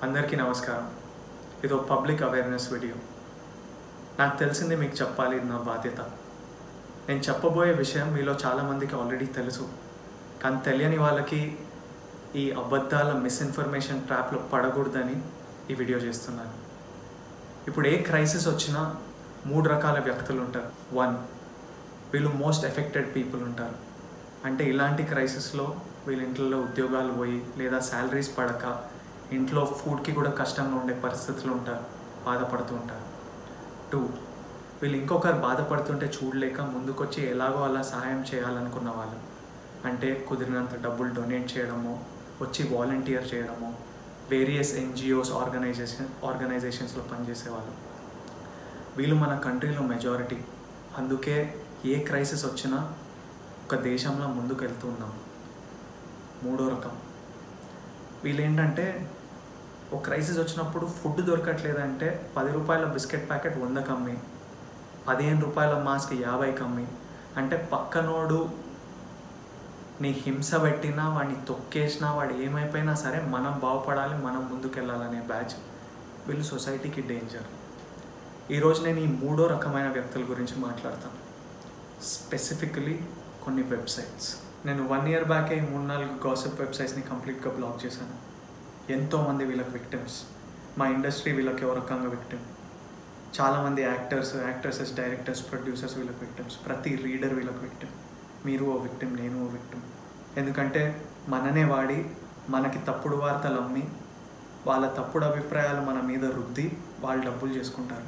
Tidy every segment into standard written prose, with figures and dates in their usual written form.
అందరికీ నమస్కారం. ఇదో పబ్లిక్ అవేర్నెస్ వీడియో. నాకు తెలిసింది మీకు చెప్పాలి, ఇది నా బాధ్యత. నేను చెప్పబోయే విషయం మీలో చాలామందికి ఆల్రెడీ తెలుసు, కానీ తెలియని వాళ్ళకి ఈ అబద్ధాల మిస్ఇన్ఫర్మేషన్ ట్రాప్లో పడకూడదని ఈ వీడియో చేస్తున్నాను. ఇప్పుడు ఏ క్రైసిస్ వచ్చినా 3 రకాల వ్యక్తులు ఉంటారు. 1, వీళ్ళు మోస్ట్ ఎఫెక్టెడ్ పీపుల్ ఉంటారు. అంటే ఇలాంటి క్రైసిస్లో వీళ్ళ ఇంట్లో ఉద్యోగాలు పోయి లేదా శాలరీస్ పడక ఇంట్లో ఫుడ్కి కూడా కష్టంగా ఉండే పరిస్థితులు ఉంటారు, బాధపడుతూ ఉంటారు. 2, వీళ్ళు ఇంకొకరు బాధపడుతుంటే చూడలేక ముందుకొచ్చి ఎలాగో అలా సహాయం చేయాలనుకున్న వాళ్ళు. అంటే కుదిరినంత డబ్బులు డొనేట్ చేయడమో, వచ్చి వాలంటీర్ చేయడమో, వేరియస్ ఎన్జిఓస్ ఆర్గనైజేషన్స్లో పనిచేసేవాళ్ళు. వీళ్ళు మన కంట్రీలో మెజారిటీ. అందుకే ఏ క్రైసిస్ వచ్చినా ఒక దేశంలో ముందుకు వెళ్తూ ఉన్నాం. 3వ రకం వీళ్ళు ఏంటంటే, ఒక క్రైసిస్ వచ్చినప్పుడు ఫుడ్ దొరకట్లేదంటే 10 రూపాయల బిస్కెట్ ప్యాకెట్ 100 కమ్మి, 15 రూపాయల మాస్క్ 50 కమ్మి. అంటే పక్కనోడు నీ హింస పెట్టినా, వాడిని తొక్కేసినా, వాడు ఏమైపోయినా సరే మనం బాగుపడాలి, మనం ముందుకెళ్ళాలనే బ్యాచ్. వీళ్ళు సొసైటీకి డేంజర్. ఈరోజు నేను ఈ 3వ రకమైన వ్యక్తుల గురించి మాట్లాడతాను. స్పెసిఫికలీ కొన్ని వెబ్సైట్స్. నేను 1 year బ్యాకే ఈ 3-4 గాసిప్ వెబ్సైట్స్ని కంప్లీట్గా బ్లాక్ చేశాను. ఎంతోమంది వీళ్ళకి విక్టిమ్స్. మా ఇండస్ట్రీ వీళ్ళకి ఒక రకంగా విక్టిమ్. చాలామంది యాక్టర్సెస్, డైరెక్టర్స్, ప్రొడ్యూసర్స్ వీళ్ళకి విక్టిమ్స్. ప్రతి రీడర్ వీళ్ళకి విక్టిమ్. మీరు ఓ విక్టిమ్, నేను ఓ విక్టిమ్. ఎందుకంటే మననే వాడి మనకి తప్పుడు వార్తలు అమ్మి వాళ్ళ తప్పుడు అభిప్రాయాలు మన మీద రుద్ది వాళ్ళు డబ్బులు చేసుకుంటారు.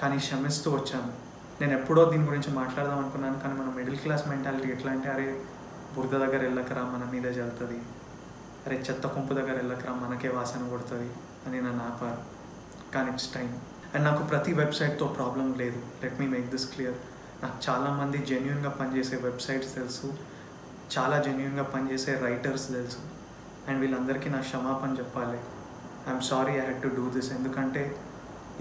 కానీ క్షమిస్తూ వచ్చాను. నేను ఎప్పుడో దీని గురించి మాట్లాడదాం అనుకున్నాను, కానీ మన మిడిల్ క్లాస్ మెంటాలిటీ ఎట్లా అంటే, అరే బురద దగ్గర వెళ్ళకరా మన మీద జల్లుతుంది, అరే చెత్త కుంపు దగ్గర వెళ్ళకరా మనకే వాసన కొడుతుంది అని నన్ను ఆపారు. కానీ ఇట్స్ టైం. అండ్ నాకు ప్రతి వెబ్సైట్తో ప్రాబ్లం లేదు. Let me make this clear. నాకు చాలామంది జెన్యున్గా పనిచేసే వెబ్సైట్స్ తెలుసు, చాలా జెన్యున్గా పనిచేసే రైటర్స్ తెలుసు. అండ్ వీళ్ళందరికీ నా క్షమాపణ చెప్పాలి. I'm sorry I had to do this. ఎందుకంటే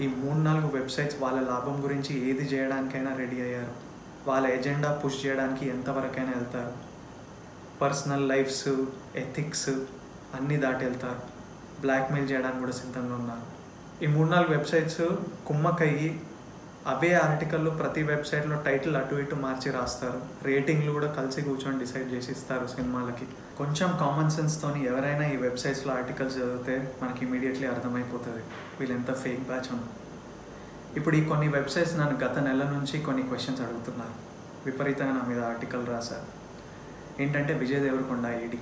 ఈ 3-4 వెబ్సైట్స్ వాళ్ళ లాభం గురించి ఏది చేయడానికైనా రెడీ అయ్యారు. వాళ్ళ ఎజెండా పుష్ చేయడానికి ఎంతవరకైనా వెళ్తారు. పర్సనల్ లైఫ్స్, ఎథిక్స్ అన్నీ దాటి వెళ్తారు. బ్లాక్మెయిల్ చేయడానికి కూడా సిద్ధంగా ఉన్నారు. ఈ 3-4 వెబ్సైట్స్ కుమ్మకయ్యి అవే ఆర్టికల్లో ప్రతి వెబ్సైట్లో టైటిల్ అటు ఇటు మార్చి రాస్తారు. రేటింగ్లు కూడా కలిసి కూర్చొని డిసైడ్ చేసి ఇస్తారు సినిమాలకి. కొంచెం కామన్ సెన్స్తోని ఎవరైనా ఈ వెబ్సైట్స్లో ఆర్టికల్స్ చదివితే మనకి ఇమీడియట్లీ అర్థమైపోతుంది వీళ్ళు ఎంత ఫేక్ బ్యాచ్ ఉన్నారు. ఇప్పుడు ఈ కొన్ని వెబ్సైట్స్ నన్ను గత నెల నుంచి కొన్ని క్వశ్చన్స్ అడుగుతున్నారు. విపరీతంగా నా మీద ఆర్టికల్ రాశారు. ఏంటంటే విజయ్ దేవరకొండ ఏడి,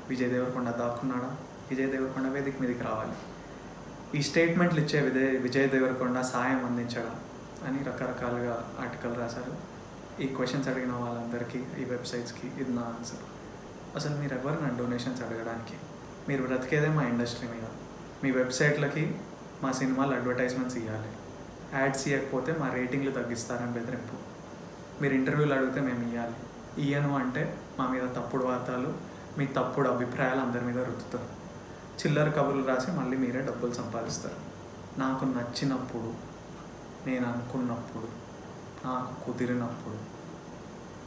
విజయ్ దేవరకొండ దాక్కున్నాడా, విజయ్ దేవరకొండ వేదిక మీదకి రావాలి, ఈ స్టేట్మెంట్లు ఇచ్చే విజయ్ దేవరకొండ సాయం అందించడం అని రకరకాలుగా ఆర్టికల్ రాశారు. ఈ క్వశ్చన్స్ అడిగిన వాళ్ళందరికీ, ఈ వెబ్సైట్స్కి ఇది నా ఆన్సర్. అసలు మీరు ఎవరు నా డొనేషన్స్ అడగడానికి? మీరు బ్రతికేదే మా ఇండస్ట్రీ మీద. మీ వెబ్సైట్లకి మా సినిమాలు అడ్వర్టైజ్మెంట్స్ ఇవ్వాలి, యాడ్స్ ఇవ్వకపోతే మా రేటింగ్లు తగ్గిస్తారని బెదిరింపు. మీరు ఇంటర్వ్యూలు అడిగితే మేము ఇవ్వాలి, ఇయ్యను అంటే మా మీద తప్పుడు వార్తలు, మీ తప్పుడు అభిప్రాయాలు అందరి మీద రుద్దుతారు. చిల్లర కబుర్లు రాసి మళ్ళీ మీరే డబ్బులు సంపాదిస్తారు. నాకు నచ్చినప్పుడు, నేను అనుకున్నప్పుడు, నాకు కుదిరినప్పుడు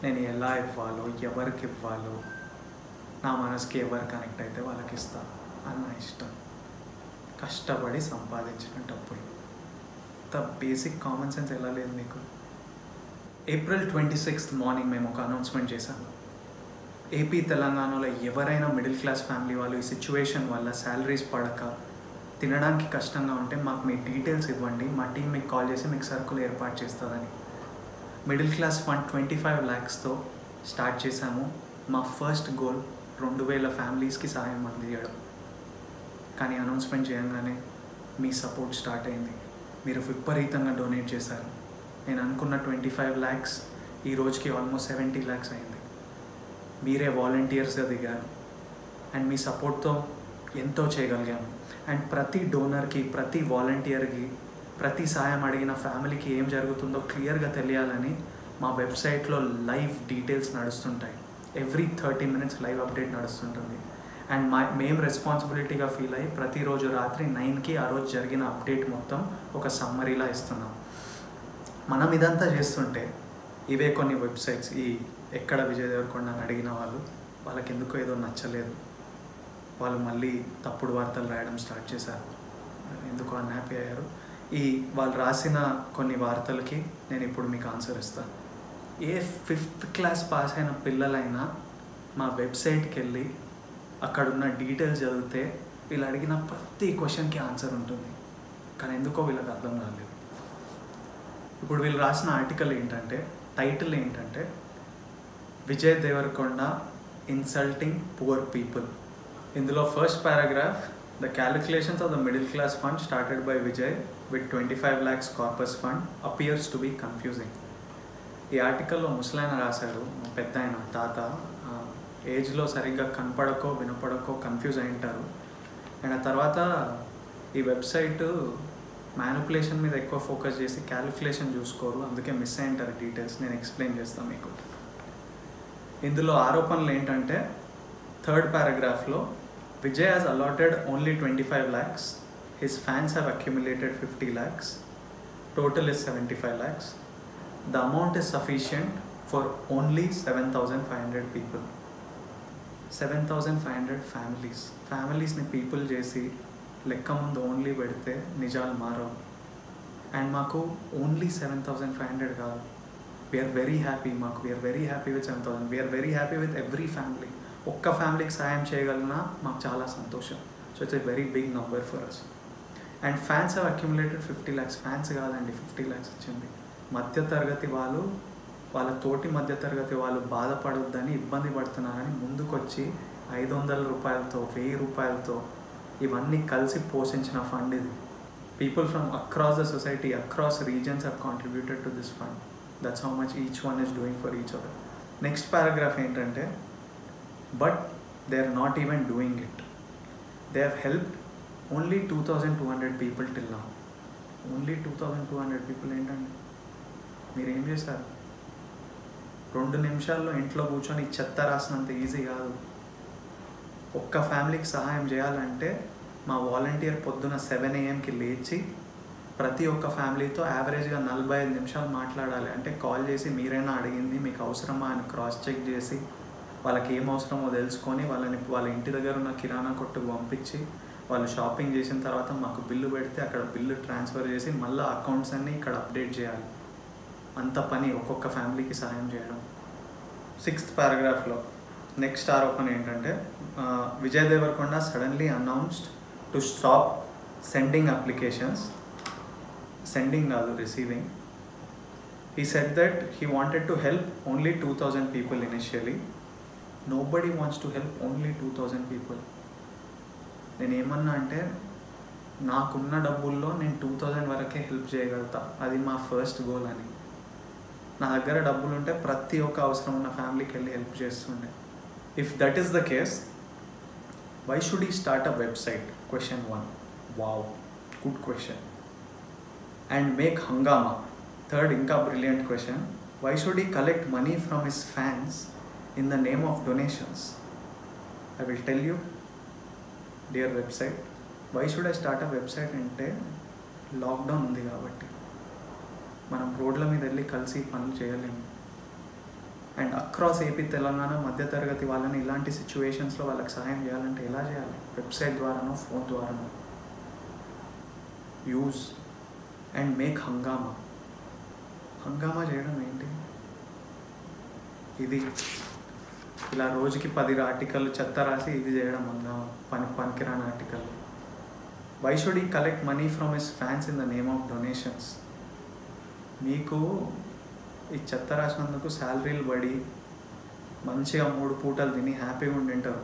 నేను ఎలా ఇవ్వాలో, ఎవరికి ఇవ్వాలో, నా మనసుకి ఎవరు కనెక్ట్ అయితే వాళ్ళకి ఇస్తాను. అది నా ఇష్టం. కష్టపడి సంపాదించిన డబ్బులు. ద బేసిక్ కామన్ సెన్స్ ఎలా లేదు మీకు? April 26th మార్నింగ్ మేము ఒక అనౌన్స్మెంట్ చేశాము. ఏపీ తెలంగాణలో ఎవరైనా మిడిల్ క్లాస్ ఫ్యామిలీ వాళ్ళు ఈ సిచ్యువేషన్ వల్ల శాలరీస్ పడక తినడానికి కష్టంగా ఉంటే మాకు మీ డీటెయిల్స్ ఇవ్వండి, మా టీం మీకు కాల్ చేసి మీకు సరుకులు ఏర్పాటు చేస్తుందని. మిడిల్ క్లాస్ ఫండ్ 25 lakhsతో స్టార్ట్ చేశాము. మా ఫస్ట్ గోల్ 2000 ఫ్యామిలీస్కి సహాయం అందించడం. కానీ అనౌన్స్మెంట్ చేయగానే మీ సపోర్ట్ స్టార్ట్ అయింది. మీరు విపరీతంగా డొనేట్ చేశారు. నేను అనుకున్న 25 lakhs ఈ రోజుకి ఆల్మోస్ట్ 70 lakhs అయింది. మీరే వాలంటీర్స్గా దిగారు. అండ్ మీ సపోర్ట్తో ఎంతో చేయగలిగాము. అండ్ ప్రతి డోనర్కి, ప్రతి వాలంటీర్కి, ప్రతి సాయం అడిగిన ఫ్యామిలీకి ఏం జరుగుతుందో క్లియర్గా తెలియాలని మా వెబ్సైట్లో లైవ్ డీటెయిల్స్ నడుస్తుంటాయి. ఎవ్రీ 30 minutes లైవ్ అప్డేట్ నడుస్తుంటుంది. అండ్ మేము రెస్పాన్సిబిలిటీగా ఫీల్ అయ్యి ప్రతిరోజు రాత్రి 9కి ఆ రోజు జరిగిన అప్డేట్ మొత్తం ఒక సమ్మరీలా ఇస్తున్నాం. మనం ఇదంతా చేస్తుంటే ఇవే కొన్ని వెబ్సైట్స్, ఈ ఎక్కడ విజయ్ దేవరకొండ అని అడిగిన వాళ్ళకి ఎందుకో ఏదో నచ్చలేదు. వాళ్ళు మళ్ళీ తప్పుడు వార్తలు రాయడం స్టార్ట్ చేశారు. ఎందుకు అన్హ్యాపీ అయ్యారు? వాళ్ళు రాసిన కొన్ని వార్తలకి నేను ఇప్పుడు మీకు ఆన్సర్ ఇస్తాను. ఏ 5th క్లాస్ పాస్ అయిన పిల్లలైనా మా వెబ్సైట్కి వెళ్ళి అక్కడున్న డీటెయిల్స్ చదివితే వీళ్ళు అడిగిన ప్రతి క్వశ్చన్కి ఆన్సర్ ఉంటుంది. కానీ ఎందుకో వీళ్ళకి అర్థం కాలేదు. ఇప్పుడు వీళ్ళు రాసిన ఆర్టికల్ ఏంటంటే, టైటిల్ ఏంటంటే, Vijay Devarakonda insulting poor people. ఇందులో first paragraph, the calculations of the middle class fund started by Vijay with 25 lakhs corpus fund appears to be confusing. ఈ ఆర్టికల్లో ముసలాయన రాశాడు, పెద్ద ఆయన తాత, ఏజ్లో సరిగ్గా కనపడకో వినపడకో కన్ఫ్యూజ్ అయి ఉంటారు. అండ్ ఆ తర్వాత ఈ వెబ్సైట్ మ్యానిపులేషన్ మీద ఎక్కువ ఫోకస్ చేసి క్యాలిక్యులేషన్ చూసుకోరు, అందుకే మిస్ అయి ఉంటారు డీటెయిల్స్. నేను ఎక్స్ప్లెయిన్ చేస్తాను మీకు. ఇందులో ఆరోపణలు ఏంటంటే, 3rd paragraphలో Vijay has allotted only 25 lakhs, his fans have accumulated 50 lakhs, total is 75 lakhs. The amount is sufficient for only 7,500 people. 7,500 ఫ్యామిలీస్ని people చేసి లెక్క ముందు ఓన్లీ పెడితే నిజాలు మారవు. అండ్ మాకు ఓన్లీ 7,500 కాదు, we're very happy. We're very happy with 7,000. We're very happy with every family. ఒక్క ఫ్యామిలీకి సాయం చేయగలనా మాకు చాలా సంతోషం. So it's a very big number for us. And fans have accumulated 50 lakhs. Fans కాదండి, 50 lakhs వచ్చింది. మధ్యతరగతి వాళ్ళు, వాళ్ళ తోటి మధ్యతరగతి వాళ్ళు బాధపడొద్దని, ఇబ్బంది పడుతున్నారని ముందుకొచ్చి 500 రూపాయలతో 1000 రూపాయలతో ఇవన్నీ కలిసి పోషించిన ఫండ్ ఇది. People from across the society, across regions have contributed to this fund. That's how much each one is doing for each other. Next paragraph ఏంటంటే, but they are not even doing it. They have helped only 2,200 people till now. Only 2,200 people ఏంటండి? మీరేం చేశారు? 2 నిమిషాల్లో ఇంట్లో కూర్చొని చెత్త రాసినంత easy కాదు. ఒక్క ఫ్యామిలీకి సహాయం చేయాలంటే మా వాలంటీర్ పొద్దున 7 AM లేచి ప్రతి ఒక్క ఫ్యామిలీతో యావరేజ్గా 45 నిమిషాలు మాట్లాడాలి. అంటే కాల్ చేసి మీరైనా అడిగింది మీకు అవసరమా అని క్రాస్ చెక్ చేసి వాళ్ళకి ఏం అవసరమో తెలుసుకొని వాళ్ళ ఇంటి దగ్గర ఉన్న కిరాణా కొట్టుకు పంపించి వాళ్ళు షాపింగ్ చేసిన తర్వాత మాకు బిల్లు పెడితే అక్కడ బిల్లు ట్రాన్స్ఫర్ చేసి మళ్ళీ అకౌంట్స్ అన్నీ ఇక్కడ అప్డేట్ చేయాలి. అంత పని ఒక్కొక్క ఫ్యామిలీకి సహాయం చేయడం. 6th paragraphలో నెక్స్ట్ ఆరోపణ ఏంటంటే, Vijay Deverakonda suddenly announced to stop sending applications. Sending కాదు, receiving. He said that he wanted to help only 2,000 people initially. Nobody wants to help only 2,000 people. నేనేమన్నా అంటే, నాకున్న డబ్బుల్లో నేను 2,000 వరకే హెల్ప్ చేయగలుగుతా, అది మా ఫస్ట్ గోల్ అని. నా దగ్గర డబ్బులు ఉంటే ప్రతి ఒక్క అవసరం ఉన్న ఫ్యామిలీకి వెళ్ళి హెల్ప్ చేస్తుండే. If that is the case, why should he start a website? Question 1. Wow, good question. And make hungama. Third, ఇంకా brilliant question. Why should he collect money from his fans in the name of donations? I will tell you, dear website. Why should I start a website అంటే, lockdown ఉంది కాబట్టి మనం రోడ్ల మీద వెళ్ళి కలిసి పనులు చేయలేము. అండ్ అక్రాస్ ఏపీ, తెలంగాణ మధ్యతరగతి వాళ్ళని ఇలాంటి సిచ్యువేషన్స్లో వాళ్ళకి సహాయం చేయాలంటే ఎలా చేయాలి? వెబ్సైట్ ద్వారానో ఫోన్ ద్వారానో. యూజ్ అండ్ మేక్ హంగామా. హంగామా చేయడం ఏంటి? ఇది ఇలా రోజుకి 10 ఆర్టికల్ చెత్త రాసి ఇది చేయడం హంగామా, పనికిరాని article. Why should he collect money from his fans in the name of donations? మీకు ఈ చెత్త రాసినందుకు శాలరీలు పడి మంచిగా 3 పూటలు తిని హ్యాపీగా ఉండింటారు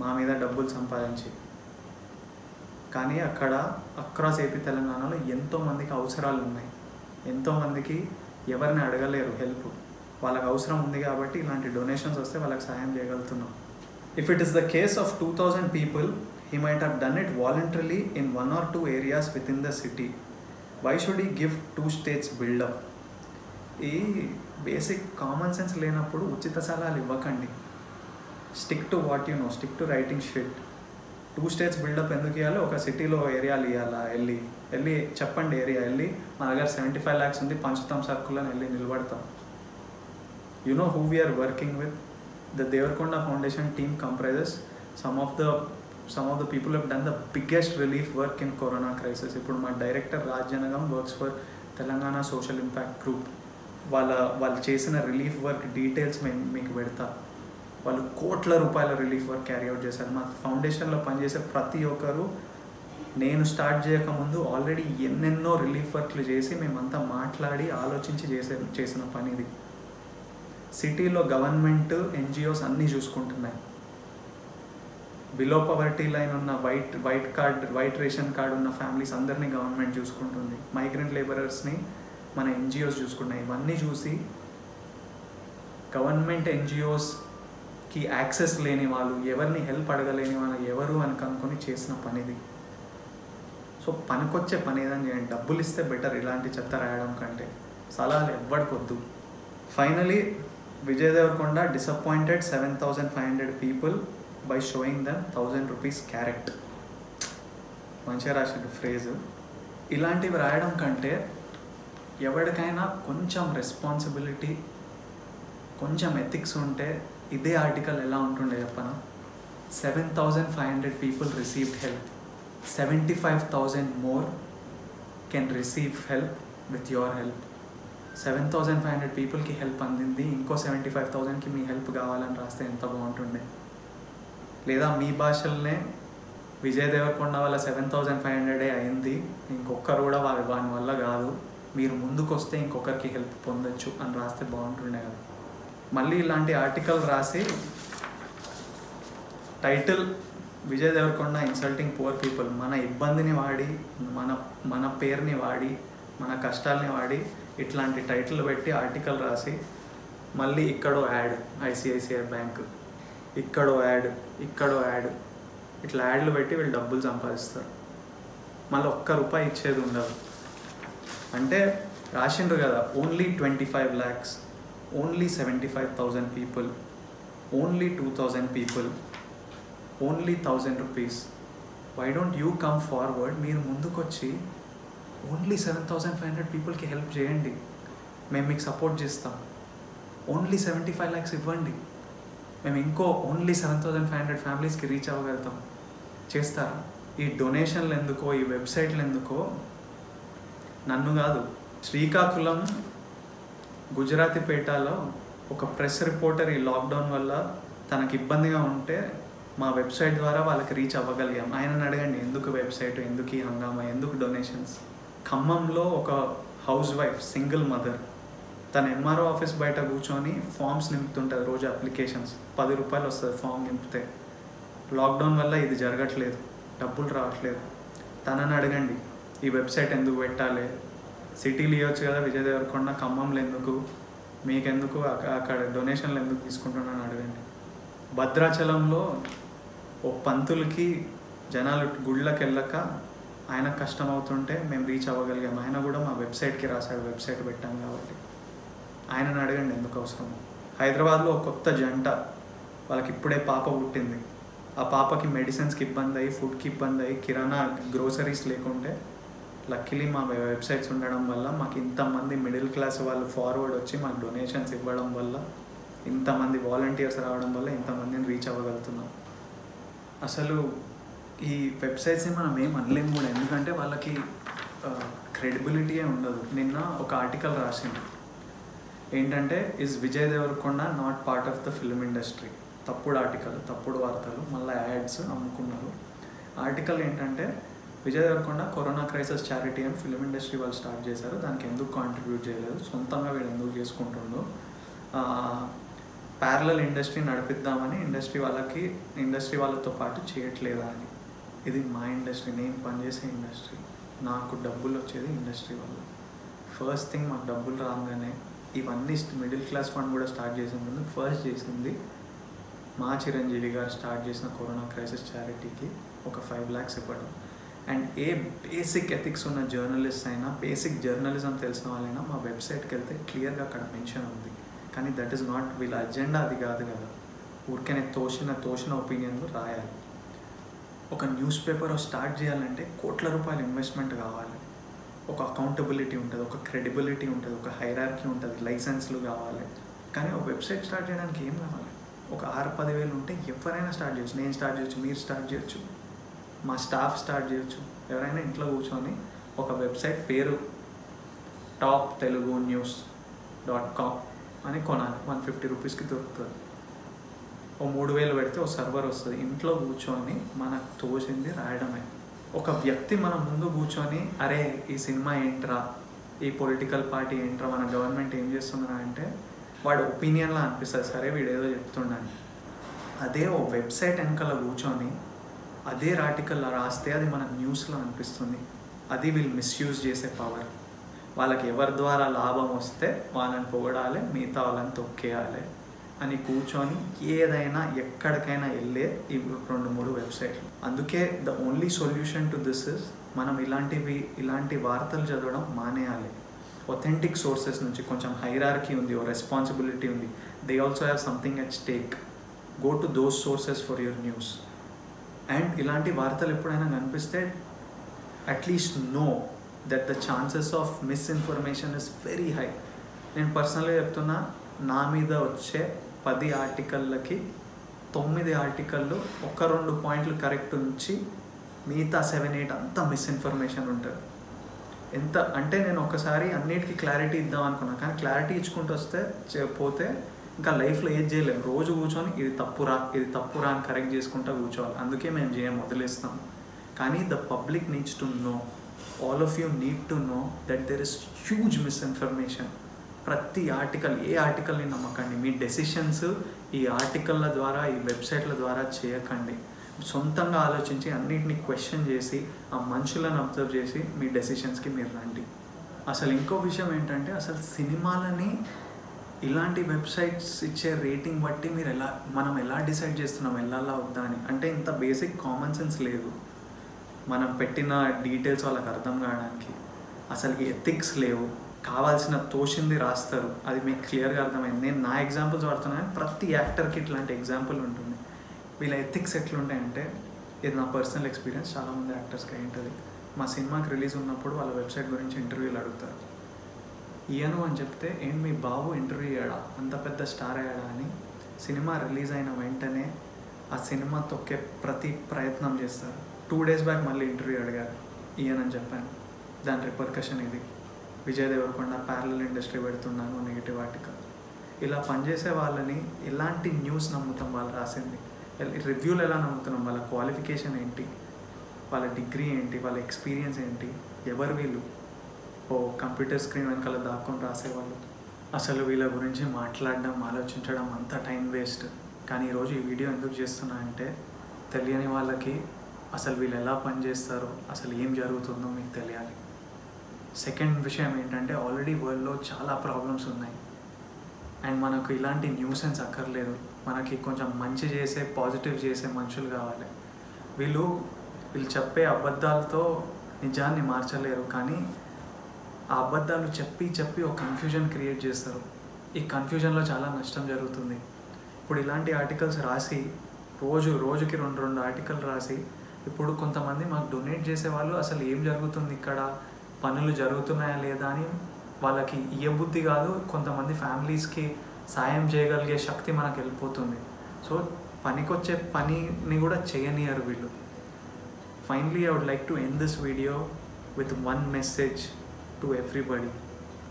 మా మీద డబ్బులు సంపాదించి. కానీ అక్కడ అక్రాస్ ఏపీ తెలంగాణలో ఎంతోమందికి అవసరాలు ఉన్నాయి, ఎంతోమందికి ఎవరిని అడగలేరు హెల్ప్. వాళ్ళకి అవసరం ఉంది కాబట్టి ఇలాంటి డొనేషన్స్ వస్తే వాళ్ళకి సహాయం చేయగలుగుతున్నాం. If it is the case of 2,000 people, he might have done it voluntarily in 1 or 2 areas within the city. Why should he give 2 states buildup? ఈ బేసిక్ కామన్ సెన్స్ లేనప్పుడు ఉచిత సలహాలు ఇవ్వకండి. Stick to what you know, stick to writing shit. 2 states buildup ఎందుకు ఇవ్వాలి? ఒక సిటీలో ఏరియాలు ఇవ్వాలా? వెళ్ళి చెప్పండి, ఏరియా వెళ్ళి మా దగ్గర 75 lakhs ఉంది, పంచుతాం సర్కులని వెళ్ళి నిలబడతాం. You know who we're working with? The Devarkonda Foundation team comprises some of the some of the people have done the biggest relief work in corona crisis. ఇప్పుడు మా director Rajjanagam works for Telangana social impact group. వాళ్ళు చేసిన relief work details మీకు పెడతా. వాళ్ళు కోట్ల రూపాయల relief work carry out చేశారు. మా ఫౌండేషన్లో పనిచేసే ప్రతి ఒక్కరు నేను స్టార్ట్ చేయకముందు ఆల్రెడీ ఎన్నెన్నో రిలీఫ్ వర్క్లు చేసి మేమంతా మాట్లాడి ఆలోచించి చేసిన పని ఇది. సిటీలో గవర్నమెంట్ ఎన్జిఓస్ అన్నీ చూసుకుంటున్నాయి. బిలో పవర్టీ లైన్ ఉన్న వైట్ రేషన్ కార్డు ఉన్న ఫ్యామిలీస్ అందరినీ గవర్నమెంట్ చూసుకుంటుంది. మైగ్రెంట్ లేబరర్స్ని మన ఎన్జిఓస్ చూసుకున్నాయి. ఇవన్నీ చూసి గవర్నమెంట్ ఎన్జిఓస్కి యాక్సెస్ లేని వాళ్ళు, ఎవరిని హెల్ప్ అడగలేని వాళ్ళు ఎవరు అని కనుక్కొని చేసిన పనిది. సో పనికొచ్చే పని ఏదని చేయండి. డబ్బులు ఇస్తే బెటర్ ఇలాంటి చెత్త రాయడం కంటే. సలహాలు ఎవ్వడికొద్దు. Finally Vijay Deverakonda disappointed 7,500 people by showing them 1,000 rupees carrot. మంచిగా రాసిన ఫ్రేజు. ఇలాంటివి రాయడం కంటే ఎవరికైనా కొంచెం రెస్పాన్సిబిలిటీ, కొంచెం ఎథిక్స్ ఉంటే ఇదే ఆర్టికల్ ఎలా ఉంటుండే చెప్పనా? 7,500 people received help. 75,000 more can receive help with your help. 7,500 పీపుల్కి హెల్ప్ అందింది, ఇంకో 75,000కి మీ హెల్ప్ కావాలని రాస్తే ఎంత బాగుంటుండే. లేదా మీ భాషలనే విజయ్ దేవరకొండ వల్ల 7,500 అయింది, ఇంకొకరు కూడా వాని వల్ల కాదు, మీరు ముందుకు వస్తే ఇంకొకరికి హెల్ప్ పొందొచ్చు అని రాస్తే బాగుంటుండే కదా. మళ్ళీ ఇలాంటి ఆర్టికల్ రాసి title Vijay Devarakonda insulting poor people, మన ఇబ్బందిని వాడి, మన పేరుని వాడి, మన కష్టాలని వాడి ఇట్లాంటి టైటిల్ పెట్టి ఆర్టికల్ రాసి మళ్ళీ ఇక్కడో యాడ్ ఐసిఐసిఐ బ్యాంక్, ఇక్కడో యాడ్ ఇట్లా యాడ్లు పెట్టి వీళ్ళు డబ్బులు సంపాదిస్తారు. మళ్ళీ ₹1 ఇచ్చేది ఉండదు. అంటే రాసిండ్రు కదా, only 25 lakhs, only 75,000 people, only 2,000 people, only 1,000 rupees. Why don't you come forward? మీరు ముందుకొచ్చి ఓన్లీ 7,500 పీపుల్కి హెల్ప్ చేయండి, మేము మీకు సపోర్ట్ చేస్తాం. ఓన్లీ 75 lakhs ఇవ్వండి, మేము ఇంకో ఓన్లీ 7,500 ఫ్యామిలీస్కి రీచ్ అవ్వగలుగుతాం. చేస్తారా? ఈ డొనేషన్లు ఎందుకో, ఈ వెబ్సైట్లు ఎందుకో, నన్ను కాదు, శ్రీకాకుళం గుజరాతీపేటలో ఒక ప్రెస్ రిపోర్టర్ ఈ లాక్డౌన్ వల్ల తనకి ఇబ్బందిగా ఉంటే మా వెబ్సైట్ ద్వారా వాళ్ళకి రీచ్ అవ్వగలిగాం. ఆయనను అడగండి ఎందుకు వెబ్సైట్, ఎందుకు ఈ హంగామా, ఎందుకు డొనేషన్స్. ఖమ్మంలో ఒక హౌస్ వైఫ్, సింగిల్ మదర్, తన ఎంఆర్ఓ ఆఫీస్ బయట కూర్చొని ఫామ్స్ నింపుతుంటుంది రోజు, అప్లికేషన్స్. ₹10 వస్తుంది ఫామ్ నింపితే. లాక్డౌన్ వల్ల ఇది జరగట్లేదు, డబ్బులు రావట్లేదు. తనని అడగండి ఈ వెబ్సైట్ ఎందుకు పెట్టాలి, సిటీలు ఇవ్వచ్చు కదా విజయ్ దేవరకొండ, ఖమ్మంలో ఎందుకు, మీకెందుకు, అక్కడ డొనేషన్లు ఎందుకు తీసుకుంటున్నాను అడగండి. భద్రాచలంలో ఓ పంతులకి జనాలు గుళ్ళకి వెళ్ళక ఆయన కష్టం అవుతుంటే మేము రీచ్ అవ్వగలిగాం. ఆయన కూడా మా వెబ్సైట్కి రాశాడు, వెబ్సైట్ పెట్టాం కాబట్టి. ఆయనను అడగండి ఎందుకు అవసరమో. హైదరాబాద్లో ఒక కొత్త జంట, వాళ్ళకి ఇప్పుడే పాప పుట్టింది. ఆ పాపకి మెడిసిన్స్కి ఇబ్బంది అయ్యి, ఫుడ్కి ఇబ్బంది అయ్యి, కిరాణా గ్రోసరీస్ లేకుంటే లక్కీలీ మా వెబ్సైట్స్ ఉండడం వల్ల మాకు ఇంతమంది మిడిల్ క్లాస్ వాళ్ళు ఫార్వర్డ్ వచ్చి మాకు డొనేషన్స్ ఇవ్వడం వల్ల, ఇంతమంది వాలంటీర్స్ రావడం వల్ల ఇంతమందిని రీచ్ అవ్వగలుగుతున్నాం. అసలు ఈ వెబ్సైట్స్ని మనం ఏం అనలేము కూడా, ఎందుకంటే వాళ్ళకి క్రెడిబిలిటీయే ఉండదు. నిన్న ఒక ఆర్టికల్ రాసింది ఏంటంటే, is Vijay Deverakonda not part of the film industry. తప్పుడు ఆర్టికల్, తప్పుడు వార్తలు, మళ్ళీ యాడ్స్ అమ్ముకున్నారు. ఆర్టికల్ ఏంటంటే, Vijay Deverakonda corona crisis charity అని ఫిల్మ్ ఇండస్ట్రీ వాళ్ళు స్టార్ట్ చేశారు, దానికి ఎందుకు కాంట్రిబ్యూట్ చేయలేదు, సొంతంగా వీళ్ళు ఎందుకు చేసుకుంటుండో, ప్యారలల్ ఇండస్ట్రీ నడిపిద్దామని ఇండస్ట్రీ వాళ్ళతో పాటు చేయట్లేదా అని. ఇది మా ఇండస్ట్రీ, నేను పనిచేసే ఇండస్ట్రీ, నాకు డబ్బులు వచ్చేది ఇండస్ట్రీ వల్ల. ఫస్ట్ థింగ్ మాకు డబ్బులు రాగానే ఇవన్నీ మిడిల్ క్లాస్ ఫండ్ కూడా స్టార్ట్ చేసే ముందు ఫస్ట్ చేసింది మా చిరంజీవి గారు స్టార్ట్ చేసిన కరోనా క్రైసిస్ చారిటీకి ఒక 5 lakhs ఇవ్వడం. అండ్ ఏ బేసిక్ ఎథిక్స్ ఉన్న జర్నలిస్ట్ అయినా, బేసిక్ జర్నలిజం తెలిసిన వాళ్ళైనా మా వెబ్సైట్కి వెళ్తే క్లియర్గా అక్కడ మెన్షన్ ఉంది. కానీ దట్ ఈస్ నాట్, వీళ్ళ అజెండా అది కాదు కదా. ఊరికనే తోచిన ఒపీనియన్లు రాయాలి. ఒక న్యూస్ పేపర్ స్టార్ట్ చేయాలంటే కోట్ల రూపాయలు ఇన్వెస్ట్మెంట్ కావాలి. ఒక అకౌంటబిలిటీ ఉంటుంది, ఒక క్రెడిబిలిటీ ఉంటుంది, ఒక హైరార్కీ ఉంటుంది, లైసెన్స్లు కావాలి. కానీ ఒక వెబ్సైట్ స్టార్ట్ చేయడానికి ఏం కావాలి? ఒక 6-10 వేలు ఉంటే ఎవరైనా స్టార్ట్ చేయొచ్చు. నేను స్టార్ట్ చేయొచ్చు, మీరు స్టార్ట్ చేయొచ్చు. మా స్టాఫ్ స్టార్ట్ చేయొచ్చు. ఎవరైనా ఇంట్లో కూర్చొని ఒక వెబ్సైట్ పేరు toptelugunews.com అని కొనాలి. 150 రూపీస్కి దొరుకుతుంది. ఓ 3000 పెడితే ఓ సర్వర్ వస్తుంది. ఇంట్లో కూర్చొని మనకు తోచింది రాయడమే. ఒక వ్యక్తి మన ముందు కూర్చొని అరే ఈ సినిమా ఏంట్రా, ఈ పొలిటికల్ పార్టీ ఏంట్రా, మన గవర్నమెంట్ ఏం చేస్తుందా అంటే వాడు ఒపీనియన్లా అనిపిస్తుంది, సరే వీడేదో చెప్తుండని. అదే ఓ వెబ్సైట్ వెనకాల కూర్చొని అదే ఆర్టికల్ రాస్తే అది మనకు న్యూస్లో అనిపిస్తుంది. అది వీళ్ళు మిస్యూజ్ చేసే పవర్. వాళ్ళకి ఎవరి ద్వారా లాభం వస్తే వాళ్ళని పొగడాలి, మిగతా వాళ్ళని తొక్కేయాలి అని కూర్చొని ఏదైనా ఎక్కడికైనా వెళ్ళే ఈ 2-3 వెబ్సైట్లు. అందుకే the only solution to this is మనం ఇలాంటి వార్తలు చదవడం మానేయాలి. ఒథెంటిక్ సోర్సెస్ నుంచి కొంచెం హైరార్కీ ఉంది, ఓ రెస్పాన్సిబిలిటీ ఉంది. They also have something at stake. Go to those sources for your news. And ఇలాంటి వార్తలు ఎప్పుడైనా కనిపిస్తే at least know that the chances of misinformation is very high. నేను పర్సనల్గా చెప్తున్నా, నా మీద వచ్చే 10 ఆర్టికల్లకి 9 ఆర్టికల్లు 1-2 పాయింట్లు కరెక్ట్ ఉంచి మిగతా 7-8 అంతా మిస్ఇన్ఫర్మేషన్ ఉంటుంది. ఎంత అంటే నేను ఒకసారి అన్నిటికీ క్లారిటీ ఇద్దాం అనుకున్నాను, కానీ క్లారిటీ ఇచ్చుకుంటూ పోతే ఇంకా లైఫ్లో ఏది చేయలేము. రోజు కూర్చొని ఇది తప్పురా అని కరెక్ట్ చేసుకుంటూ కూర్చోవాలి. అందుకే మేము వదిలేస్తాం. కానీ the public needs to know, all of you need to know that there is huge misinformation. ప్రతి ఆర్టికల్, ఏ ఆర్టికల్ని నమ్మకండి. మీ డెసిషన్స్ ఈ ఆర్టికల్ల ద్వారా, ఈ వెబ్సైట్ల ద్వారా చేయకండి. సొంతంగా ఆలోచించి అన్నిటిని క్వశ్చన్ చేసి ఆ మనుషులను అబ్జర్వ్ చేసి మీ డెసిషన్స్కి మీరు రండి. అసలు ఇంకో విషయం ఏంటంటే, అసలు సినిమాలని ఇలాంటి వెబ్సైట్స్ ఇచ్చే రేటింగ్ బట్టి మనం ఎలా డిసైడ్ చేస్తున్నాం వెళ్ళాలా వద్దా అని. అంటే ఇంత బేసిక్ కామన్ సెన్స్ లేదు. మనం పెట్టిన డీటెయిల్స్ వాళ్ళకి అర్థం కావడానికి. అసలుకి ఎథిక్స్ లేవు. కావాల్సిన తోచింది రాస్తారు, అది మీకు క్లియర్గా అర్థమైంది. నేను నా ఎగ్జాంపుల్స్ వాడుతున్నాను, ప్రతి యాక్టర్కి ఇట్లాంటి ఎగ్జాంపుల్ ఉంటుంది. వీళ్ళ ఎథిక్స్ ఎట్లుంటాయంటే, ఇది నా పర్సనల్ ఎక్స్పీరియన్స్, చాలామంది యాక్టర్స్కి ఉంటుంది. మా సినిమాకి రిలీజ్ ఉన్నప్పుడు వాళ్ళ వెబ్సైట్ గురించి ఇంటర్వ్యూలు అడుగుతారు. ఇయను అని చెప్తే, ఏంటి మీ బాబు ఇంటర్వ్యూ అయ్యాడా, అంత పెద్ద స్టార్ అయ్యాడా అని సినిమా రిలీజ్ అయిన వెంటనే ఆ సినిమా తొక్కే ప్రతి ప్రయత్నం చేస్తారు. 2 days బ్యాక్ మళ్ళీ ఇంటర్వ్యూ అడిగారు, ఇయనని చెప్పాను. దాని రిపర్కషన్ ఇది. విజయ్ దేవరకొండ ప్యారలల్ ఇండస్ట్రీ పెడుతున్నాను, నెగిటివ్ ఆర్టికల్. ఇలా పనిచేసే వాళ్ళని ఎలాంటి న్యూస్ నమ్ముతాం? వాళ్ళు రాసింది రివ్యూలు ఎలా నమ్ముతున్నాం? వాళ్ళ క్వాలిఫికేషన్ ఏంటి, వాళ్ళ డిగ్రీ ఏంటి, వాళ్ళ ఎక్స్పీరియన్స్ ఏంటి, ఎవరు వీళ్ళు? ఓ కంప్యూటర్ స్క్రీన్ వెనకాల దాక్కొని రాసేవాళ్ళు. అసలు వీళ్ళ గురించి మాట్లాడడం, ఆలోచించడం అంతా టైం వేస్ట్. కానీ ఈరోజు ఈ వీడియో ఎందుకు చేస్తున్నా అంటే, తెలియని వాళ్ళకి అసలు వీళ్ళు ఎలా పనిచేస్తారో, అసలు ఏం జరుగుతుందో మీకు తెలియాలి. సెకండ్ విషయం ఏంటంటే, ఆల్రెడీ వరల్డ్లో చాలా ప్రాబ్లమ్స్ ఉన్నాయి. అండ్ మనకు ఇలాంటి న్యూసెన్స్ అక్కర్లేదు. మనకి కొంచెం మంచి చేసే, పాజిటివ్ చేసే మనుషులు కావాలి. వీళ్ళు చెప్పే అబద్ధాలతో నిజాన్ని మార్చలేరు, కానీ ఆ అబద్ధాలు చెప్పి ఒక కన్ఫ్యూజన్ క్రియేట్ చేస్తారు. ఈ కన్ఫ్యూజన్లో చాలా నష్టం జరుగుతుంది. ఇప్పుడు ఇలాంటి ఆర్టికల్స్ రాసి రోజుకి 2 ఆర్టికల్ రాసి, ఇప్పుడు కొంతమంది మాకు డొనేట్ చేసేవాళ్ళు అసలు ఏం జరుగుతుంది ఇక్కడ, పనులు జరుగుతున్నాయా లేదా అని వాళ్ళకి ఇయ్యబుద్ధి కాదు. కొంతమంది ఫ్యామిలీస్కి సాయం చేయగలిగే శక్తి మనకు వెళ్ళిపోతుంది. సో పనికొచ్చే పనిని కూడా చేయనియరు వీళ్ళు. Finally I would like to end this video with one message to everybody.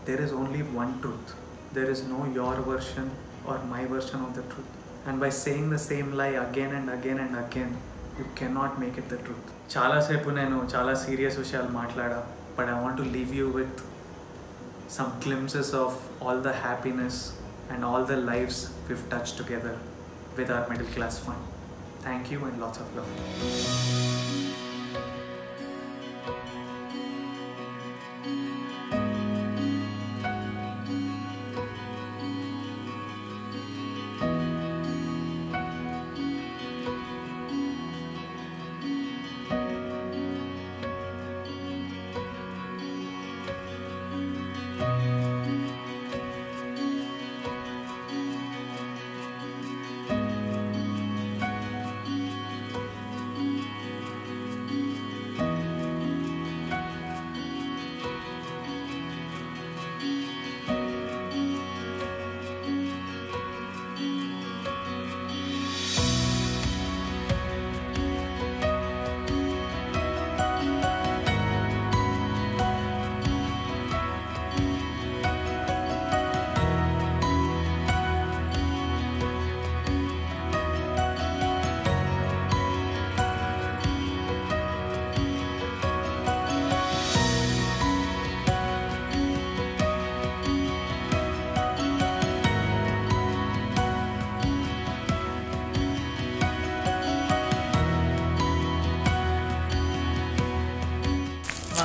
There is only one truth. There is no your version or my version of the truth. And by saying the same lie again and again, you cannot make it the truth. చాలాసేపు నేను చాలా serious విషయాలు మాట్లాడా, but I want to leave you with some glimpses of all the happiness and all the lives we've touched together with our middle class fund. Thank you and lots of love.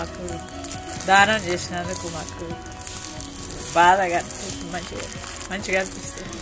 మాకు దానం చేసినందుకు మాకు బాధగా అనిపిస్తుంది, మంచిగా అనిపిస్తుంది.